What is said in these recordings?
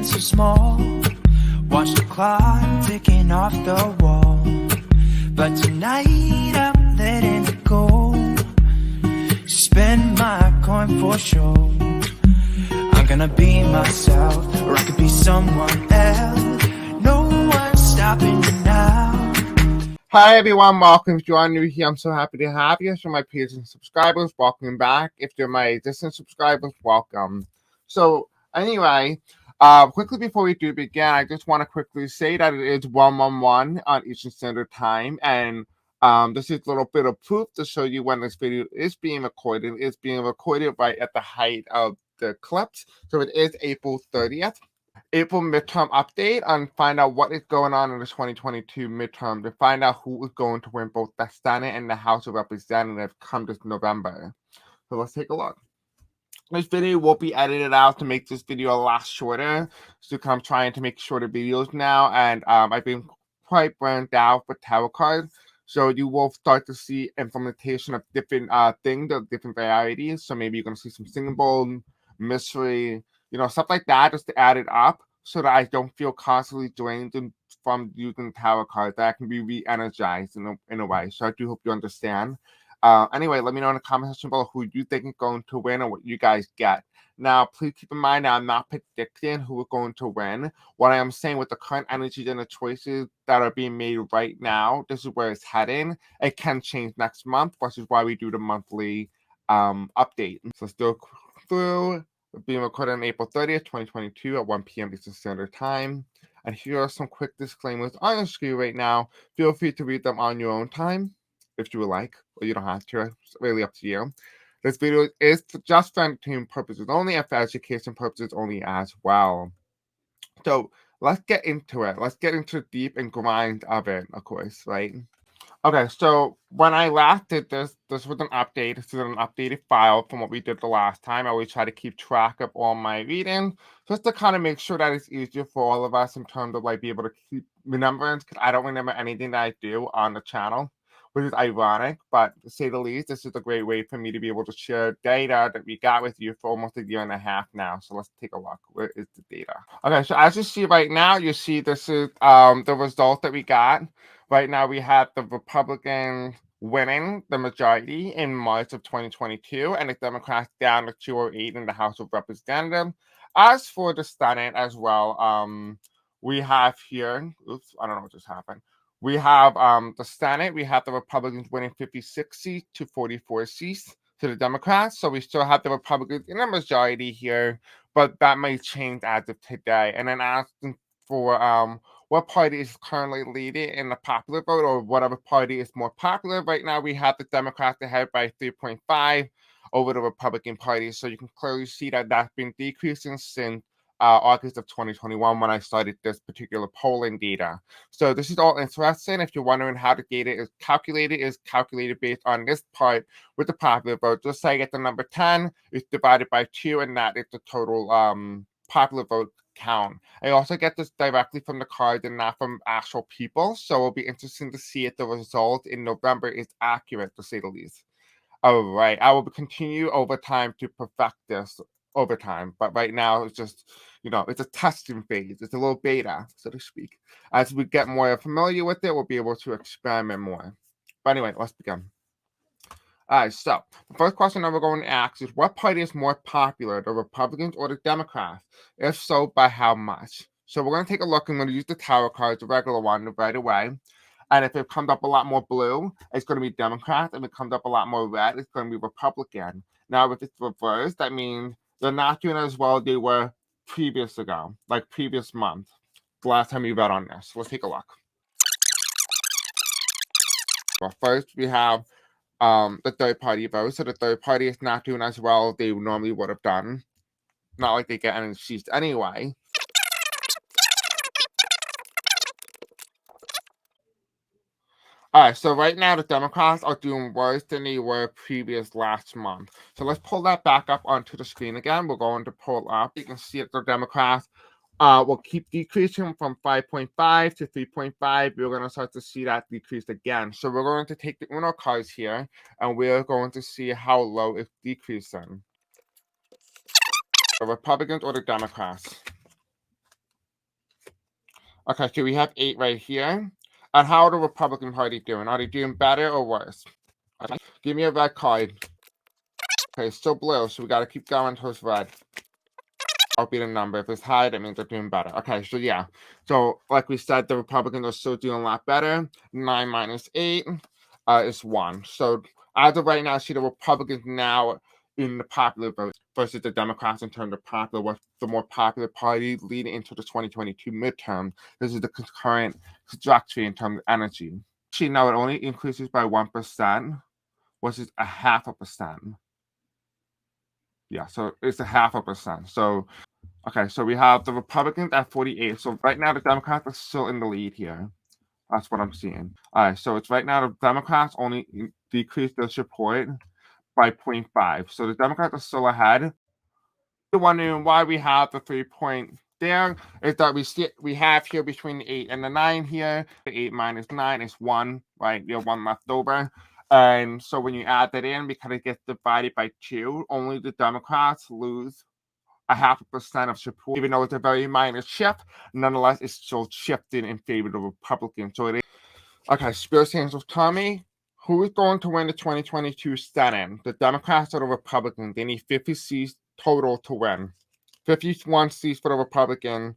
feeling so small. Watch the clock ticking off the wall. But tonight I'm letting it go. Spend my coin for sure. I'm gonna be myself, or I could be someone else. No one's stopping me now. Hi everyone, welcome. If you are new here, I'm so happy to have you. So my peers and subscribers, welcome back. If you're my distant subscribers, welcome. So anyway, quickly before we do begin, I just want to quickly say that it is 111 on Eastern Standard Time, and this is a little bit of proof to show you when this video is being recorded. It's being recorded right at the height of the eclipse, so it is April 30th. April midterm update and find out what is going on in the 2022 midterm to find out who is going to win both the Senate and the House of Representatives come this November. So let's take a look. This video will be edited out to make this video a lot shorter. So I'm trying to make shorter videos now, and I've been quite burned out with tarot cards. So you will start to see implementation of different things, of different varieties. So maybe you're going to see some symbol, mystery, stuff like that, just to add it up so that I don't feel constantly drained from using tarot cards, that I can be re-energized in a way. So I do hope you understand. Anyway, let me know in the comment section below who you think is going to win and what you guys get. Now, please keep in mind that I'm not predicting who is going to win. What I am saying with the current energies and the choices that are being made right now, this is where it's heading. It can change next month, which is why we do the monthly update. So let's go through. Being recorded on April 30th, 2022 at 1 p.m. Eastern Standard Time. And here are some quick disclaimers on your screen right now. Feel free to read them on your own time if you would like, or you don't have to. It's really up to you. This video is just for entertainment purposes only and for education purposes only as well. So let's get into it. Let's get into the deep and grind of it, of course, right? Okay, so when I last did this was an update. This is an updated file from what we did the last time. I always try to keep track of all my reading, just to kind of make sure that it's easier for all of us in terms of be able to keep remembrance, because I don't remember anything that I do on the channel, which is ironic, but to say the least, this is a great way for me to be able to share data that we got with you for almost a year and a half now. So let's take a look. Where is the data? Okay, so as you see right now, you see this is the result that we got. Right now, we have the Republicans winning the majority in March of 2022, and the Democrats down to 208 in the House of Representatives. As for the Senate as well, we have here, oops, I don't know what just happened. We have the Senate, we have the Republicans winning 56 seats to 44 seats to the Democrats. So we still have the Republicans in a majority here, but that may change as of today. And then asking for what party is currently leading in the popular vote, or whatever party is more popular. Right now, we have the Democrats ahead by 3.5 over the Republican Party. So you can clearly see that that's been decreasing since August of 2021 when I started this particular polling data. So this is all interesting. If you're wondering how the data is calculated based on this part with the popular vote. Just say I get the number 10, it's divided by 2, and that is the total popular vote count. I also get this directly from the cards and not from actual people, so it'll be interesting to see if the result in November is accurate, to say the least. All right, I will continue over time to perfect this over time, but right now it's just, it's a testing phase. It's a little beta, so to speak. As we get more familiar with it, we'll be able to experiment more. But anyway, let's begin. All right, so the first question that we're going to ask is, what party is more popular, the Republicans or the Democrats? If so, by how much? So we're going to take a look. I'm going to use the tarot cards, the regular one, right away. And if it comes up a lot more blue, it's going to be Democrat. If it comes up a lot more red, it's going to be Republican. Now, if it's reversed, that means they're not doing as well as they were previous month, the last time we read on this. So let's take a look. Well, first we have the third party vote. So the third party is not doing as well as they normally would have done. Not like they get any seats anyway. All right, so right now the Democrats are doing worse than they were previous last month. So let's pull that back up onto the screen again. We're going to pull up. You can see that the Democrats will keep decreasing from 5.5 to 3.5. We're going to start to see that decrease again. So we're going to take the Uno cards here, and we're going to see how low it's decreasing. The Republicans or the Democrats? Okay, so we have 8 right here. And how are the Republican Party doing? Are they doing better or worse? Okay. Give me a red card. Okay, it's still blue, so we got to keep going until it's red. I'll be the number. If it's high, that means they're doing better. Okay, so yeah. So, like we said, the Republicans are still doing a lot better. 9 minus 8 is 1. So, as of right now, I see the Republicans now in the popular vote versus the Democrats in terms of popular, what's the more popular party leading into the 2022 midterm. This is the current trajectory in terms of energy. Actually, now it only increases by 1%, which is a 0.5%. Yeah, so it's a 0.5%. So, okay, so we have the Republicans at 48. So right now the Democrats are still in the lead here. That's what I'm seeing. All right, so it's right now the Democrats only decreased their support by 0.5. So the Democrats are still ahead. You're wondering why we have the 3-point there is that we have here between the 8 and the 9 here. The 8 minus 9 is 1, right? You have 1 left over. And so when you add that in, because it gets divided by 2, only the Democrats lose a 0.5% of support, even though it's a very minor shift. Nonetheless, it's still shifting in favor of the Republicans. So it is. Okay, Spears hands with Tommy. Who is going to win the 2022 Senate? The Democrats or the Republicans? They need 50 seats total to win. 51 seats for the Republican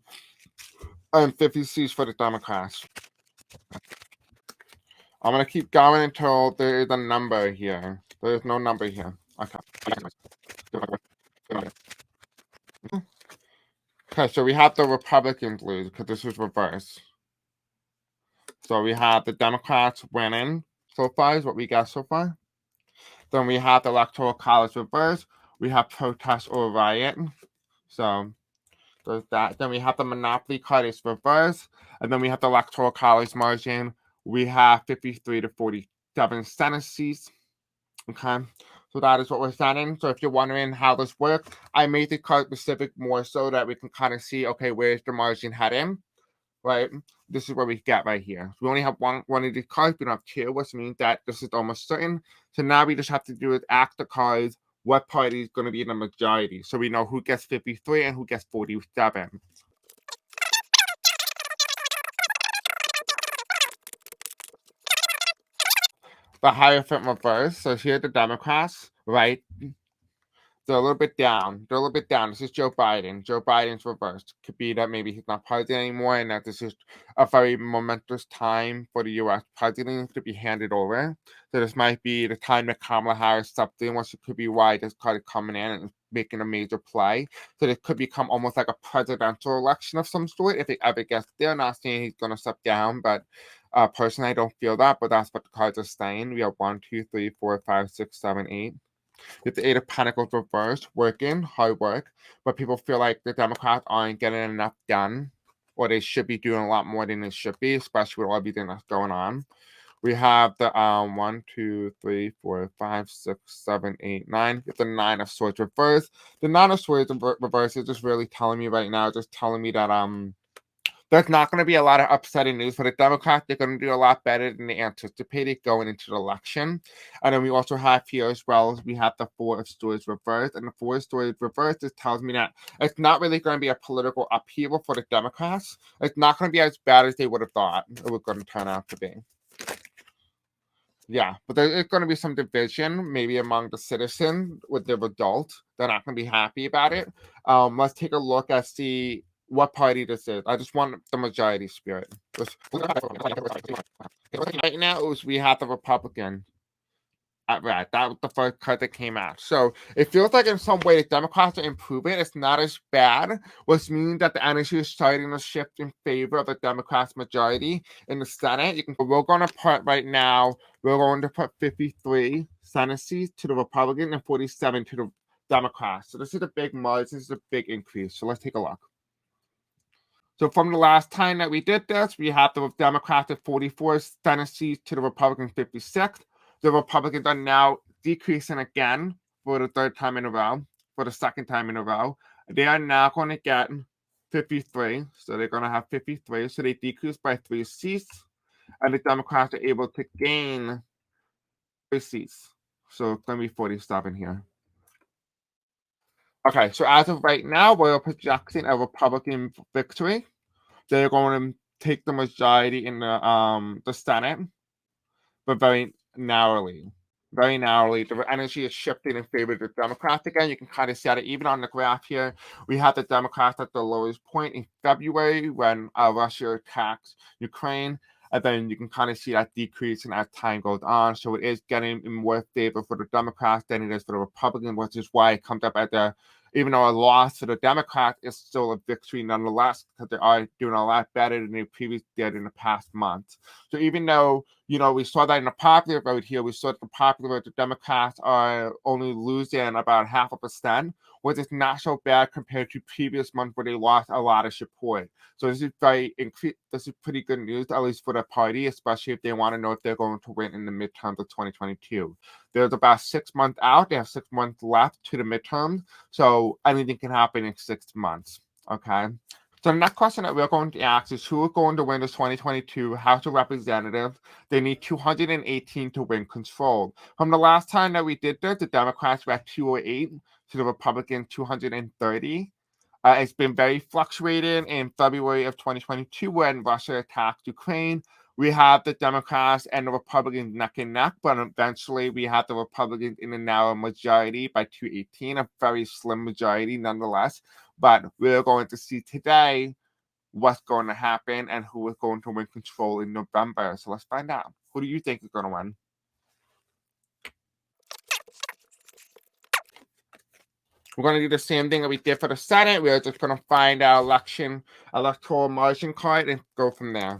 and 50 seats for the Democrats. I'm going to keep going until there is a number here. There is no number here. Okay. Okay, so we have the Republicans lose because this is reverse. So we have the Democrats winning so far is what we got so far. Then we have the Electoral College reverse. We have protest or riot. So there's that. Then we have the Monopoly card is reverse. And then we have the Electoral College margin. We have 53 to 47 Senate seats. Okay. So that is what we're setting. So if you're wondering how this works, I made the card specific more so that we can kind of see, okay, where's the margin heading? Right? This is what we get right here. We only have one of these cards, we don't have 2, which means that this is almost certain. So now we just have to do is ask the cards what party is going to be in the majority. So we know who gets 53 and who gets 47. The Hierophant reverse. So here are the Democrats, right? They're a little bit down. They're a little bit down. This is Joe Biden. Joe Biden's reversed. Could be that maybe he's not president anymore and that this is a very momentous time for the U.S. president to be handed over. So this might be the time that Kamala Harris stepped in, which could be why this started coming in and making a major play. So this could become almost like a presidential election of some sort if it ever gets there. Not saying he's going to step down, but personally, I don't feel that, but that's what the cards are saying. We have 1, 2, 3, 4, 5, 6, 7, 8. With the 8 of Pentacles reversed, working, hard work, but people feel like the Democrats aren't getting enough done, or they should be doing a lot more than they should be, especially with everything that's going on. We have the 1, 2, 3, 4, 5, 6, 7, 8, 9. With the 9 of Swords reversed. The 9 of Swords reversed is just really telling me right now, just telling me that there's not going to be a lot of upsetting news for the Democrats. They're going to do a lot better than they anticipated going into the election. And then we also have here as well, we have the 4 of Swords reversed. And the 4 of Swords reversed, this tells me that it's not really going to be a political upheaval for the Democrats. It's not going to be as bad as they would have thought it was going to turn out to be. Yeah, but there's going to be some division, maybe among the citizens with their adults. They're not going to be happy about it. Let's take a look and see what party this is. I just want the majority spirit. Right now, we have the Republican. Right, that was the first card that came out. So it feels like in some way the Democrats are improving. It's not as bad, which means that the energy is starting to shift in favor of the Democrats' majority in the Senate. We're going to put right now, we're going to put 53 Senate seats to the Republican and 47 to the Democrats. So this is a big merge. This is a big increase. So let's take a look. So from the last time that we did this, we have the Democrats at 44 Senate seats to the Republican 56. The Republicans are now decreasing again for the third time in a row, for the second time in a row. They are now going to get 53. So they're going to have 53. So they decrease by 3 seats. And the Democrats are able to gain 3 seats. So it's going to be 47 here. Okay, so as of right now, we're projecting a Republican victory. They're going to take the majority in the Senate, but very narrowly. Very narrowly. The energy is shifting in favor of the Democrats again. You can kind of see that even on the graph here. We had the Democrats at the lowest point in February when Russia attacked Ukraine. And then you can kind of see that decreasing as time goes on. So it is getting in more favor for the Democrats than it is for the Republicans, which is why it comes up at the, even though a loss for the Democrats is still a victory nonetheless, because they are doing a lot better than they previously did in the past month. So even though, we saw that in the popular vote here, we saw that the popular vote, the Democrats are only losing about 0.5%, which is not so bad compared to previous months where they lost a lot of support. So this is this is pretty good news, at least for the party, especially if they want to know if they're going to win in the midterms of 2022. There's about 6 months out. They have 6 months left to the midterms. So anything can happen in 6 months. Okay. So the next question that we're going to ask is who is going to win the 2022 House of Representatives? They need 218 to win control. From the last time that we did this, the Democrats were at 208 to the Republicans 230. It's been very fluctuating. In February of 2022, when Russia attacked Ukraine, we have the Democrats and the Republicans neck and neck, but eventually we have the Republicans in a narrow majority by 218, a very slim majority nonetheless. But we're going to see today what's going to happen and who is going to win control in November. So let's find out. Who do you think is going to win? We're going to do the same thing that we did for the Senate. We're just going to find our electoral margin card and go from there.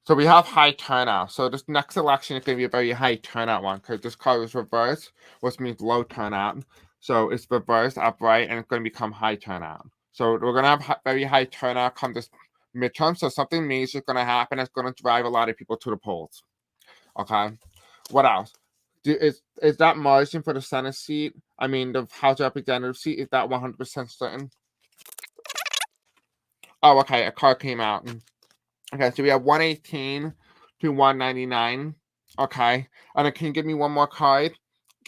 So we have high turnout. So this next election is going to be a very high turnout one because this card is reversed, which means low turnout. So it's reversed upright and it's going to become high turnout. So we're going to have very high turnout come this midterm. So something major is going to happen. It's going to drive a lot of people to the polls. Okay. What else? Is that margin for the Senate seat? I mean, the House of Representatives seat, is that 100% certain? Oh, okay. A card came out. Okay, so we have 118 to 199. Okay. And then can you give me one more card?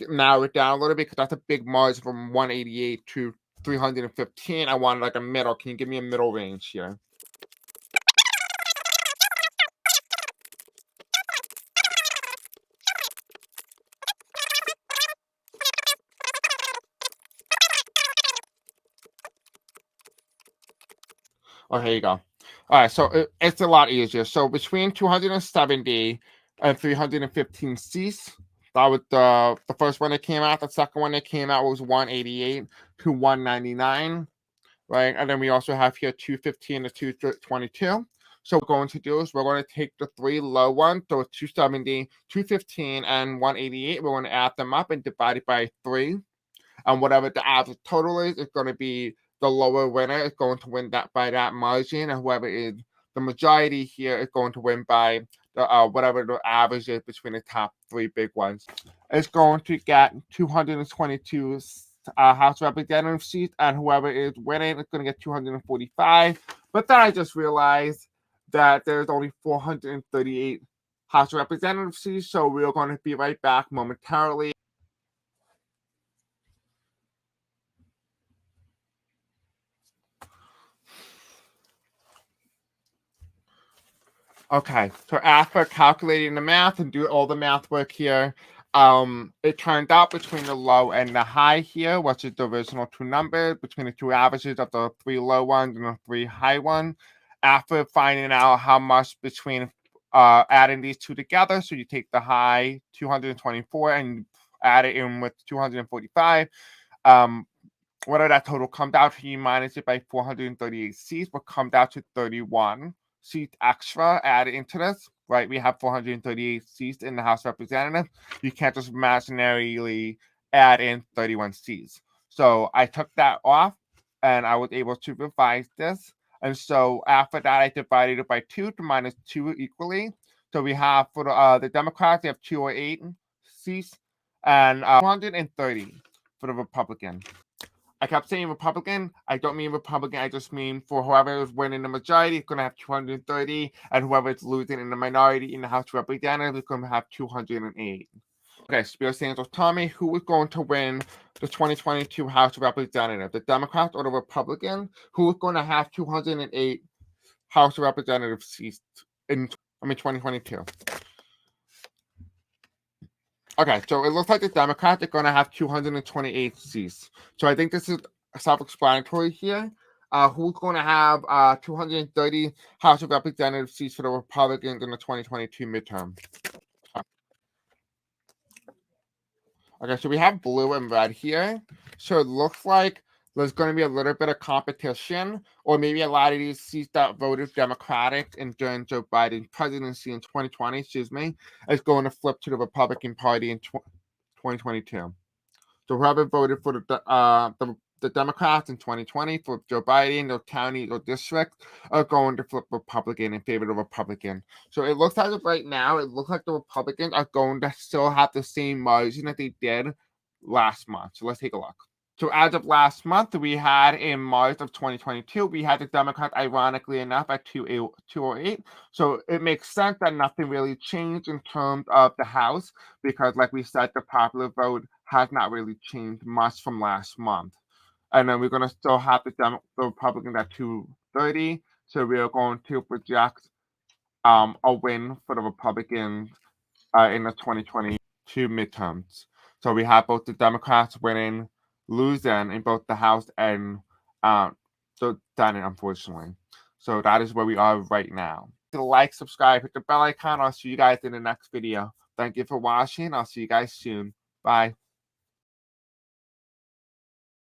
Narrow it down a little bit because that's a big margin from 188 to 315. I want like a middle. Can you give me a middle range here? Oh, here you go. All right, so it's a lot easier. So between 270 and 315 Cs, that was the first one that came out. The second one that came out was 188 to 199, right? And then we also have here 215 to 222. So what we're going to do is we're going to take the three low ones, so 270, 215, and 188. We're going to add them up and divide it by 3. And whatever the average total is going to be the lower winner is going to win that by that margin, and whoever is the majority here is going to win by the whatever the average is between the top 3 big ones. It's going to get 222 House Representative seats, and whoever is winning is going to get 245. But then I just realized that there's only 438 House Representative seats, so we're going to be right back momentarily. Okay, so after calculating the math and do all the math work here, it turned out between the low and the high here, which is the original 2 numbers, between the 2 averages of the 3 low ones and the 3 high ones. After finding out how much between adding these 2 together, so you take the high 224 and add it in with 245, whatever that total comes out to, you minus it by 438 Cs, will come down to 31 seats extra added into this, right? We have 438 seats in the House of Representatives. You can't just imaginarily add in 31 seats. So I took that off and I was able to revise this. And so after that, I divided it by 2 to minus 2 equally. So we have for the Democrats, they have 208 seats and 230 for the Republicans. I kept saying Republican. I don't mean Republican. I just mean for whoever is winning the majority, it's going to have 230, and whoever is losing in the minority in the House of Representatives is going to have 208. Okay, Spears Sanders, tell me who is going to win the 2022 House of Representatives, the Democrats or the Republican? Who is going to have 208 House of Representatives seats in 2022? Okay, so it looks like the Democrats are going to have 228 seats. So I think this is self-explanatory here. Who's going to have 230 House of Representative seats for the Republicans in the 2022 midterm? Okay, so we have blue and red here. So it looks like there's going to be a little bit of competition, or maybe a lot of these seats that voted Democratic and during Joe Biden's presidency in 2020, is going to flip to the Republican Party in 2022. So whoever voted for the Democrats in 2020 for Joe Biden, those counties or districts are going to flip Republican in favor of the Republican. So it looks as of right now, it looks like the Republicans are going to still have the same margin that they did last month. So let's take a look. So as of last month, we had in March of 2022, we had the Democrats, ironically enough, at 208. So it makes sense that nothing really changed in terms of the House, because like we said, the popular vote has not really changed much from last month. And then we're going to still have the Republicans at 230. So we are going to project a win for the Republicans in the 2022 midterms. So we have both the Democrats winning, losing in both the House and the Senate, unfortunately. So that is where we are right now. Like, subscribe, hit the bell icon. I'll see you guys in the next video. Thank you for watching. I'll see you guys soon. Bye.